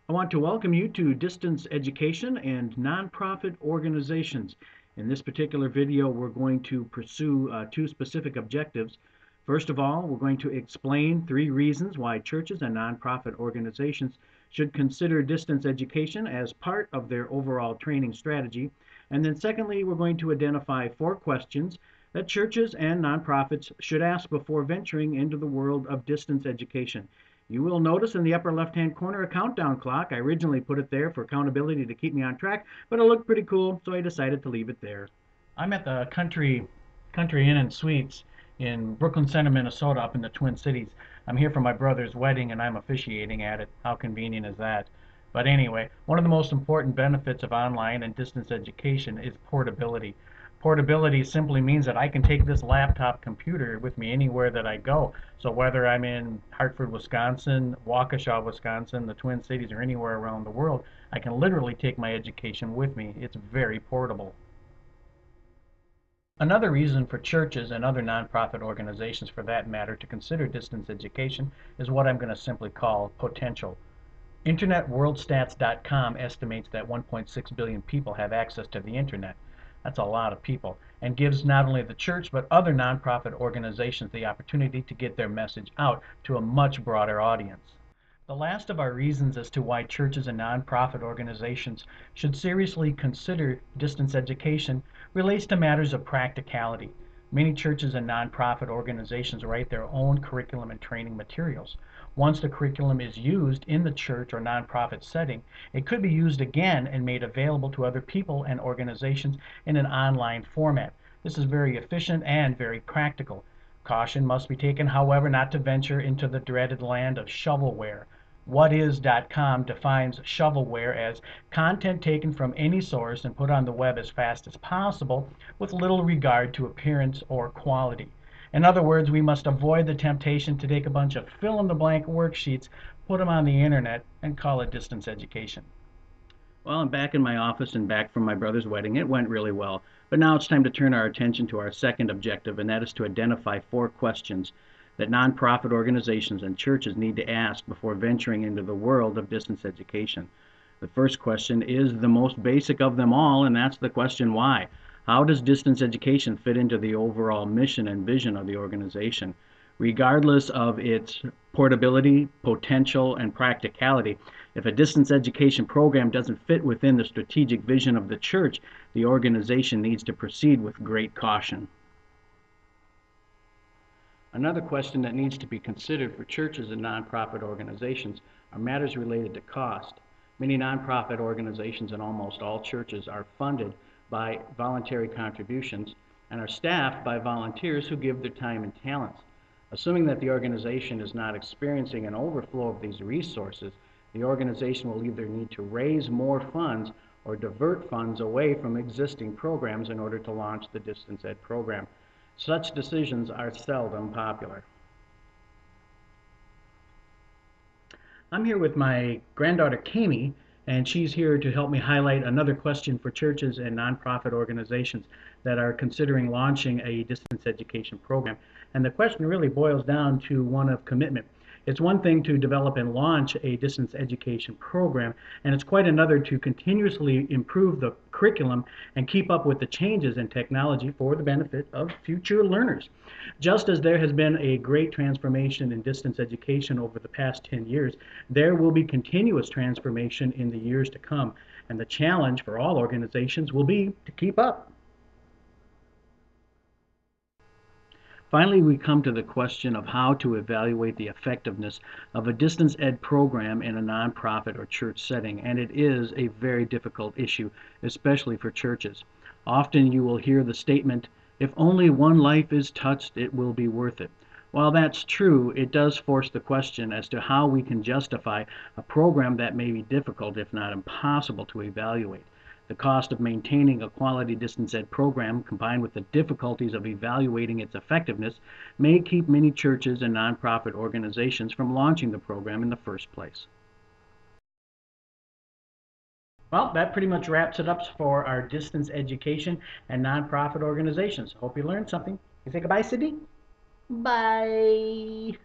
I want to welcome you to Distance Education and Nonprofit Organizations. In this particular video, we're going to pursue two specific objectives. First of all, we're going to explain 3 reasons why churches and nonprofit organizations should consider distance education as part of their overall training strategy. And then secondly, we're going to identify 4 questions that churches and nonprofits should ask before venturing into the world of distance education. You will notice in the upper left-hand corner a countdown clock. I originally put it there for accountability to keep me on track, but it looked pretty cool, so I decided to leave it there. I'm at the Country Inn and Suites in Brooklyn Center, Minnesota, up in the Twin Cities. I'm here for my brother's wedding, and I'm officiating at it. How convenient is that? But anyway, one of the most important benefits of online and distance education is portability. Portability simply means that I can take this laptop computer with me anywhere that I go. So whether I'm in Hartford, Wisconsin, Waukesha, Wisconsin, the Twin Cities, or anywhere around the world, I can literally take my education with me. It's very portable. Another reason for churches and other nonprofit organizations, for that matter, to consider distance education is what I'm going to simply call potential. InternetWorldStats.com estimates that 1.6 billion people have access to the internet. That's a lot of people, and gives not only the church but other nonprofit organizations the opportunity to get their message out to a much broader audience. The last of our reasons as to why churches and nonprofit organizations should seriously consider distance education relates to matters of practicality. Many churches and nonprofit organizations write their own curriculum and training materials. Once the curriculum is used in the church or nonprofit setting, it could be used again and made available to other people and organizations in an online format. This is very efficient and very practical. Caution must be taken, however, not to venture into the dreaded land of shovelware. Whatis.com defines shovelware as content taken from any source and put on the web as fast as possible with little regard to appearance or quality. In other words, we must avoid the temptation to take a bunch of fill-in-the-blank worksheets, put them on the internet, and call it distance education. Well, I'm back in my office and back from my brother's wedding. It went really well. But now it's time to turn our attention to our second objective, and that is to identify 4 questions that nonprofit organizations and churches need to ask before venturing into the world of distance education. The first question is the most basic of them all, and that's the question why. How does distance education fit into the overall mission and vision of the organization? Regardless of its portability, potential, and practicality, if a distance education program doesn't fit within the strategic vision of the church, the organization needs to proceed with great caution. Another question that needs to be considered for churches and nonprofit organizations are matters related to cost. Many nonprofit organizations and almost all churches are funded by voluntary contributions and are staffed by volunteers who give their time and talents. Assuming that the organization is not experiencing an overflow of these resources, the organization will either need to raise more funds or divert funds away from existing programs in order to launch the distance ed program. Such decisions are seldom popular. I'm here with my granddaughter Kami, and she's here to help me highlight another question for churches and nonprofit organizations that are considering launching a distance education program. And the question really boils down to one of commitment. It's one thing to develop and launch a distance education program, and it's quite another to continuously improve the curriculum and keep up with the changes in technology for the benefit of future learners. Just as there has been a great transformation in distance education over the past 10 years, there will be continuous transformation in the years to come, and the challenge for all organizations will be to keep up. Finally, we come to the question of how to evaluate the effectiveness of a distance ed program in a nonprofit or church setting, and it is a very difficult issue, especially for churches. Often you will hear the statement, if only one life is touched, it will be worth it. While that's true, it does force the question as to how we can justify a program that may be difficult, if not impossible, to evaluate. The cost of maintaining a quality distance ed program, combined with the difficulties of evaluating its effectiveness, may keep many churches and nonprofit organizations from launching the program in the first place. Well, that pretty much wraps it up for our distance education and nonprofit organizations. Hope you learned something. You say goodbye, Sydney? Bye.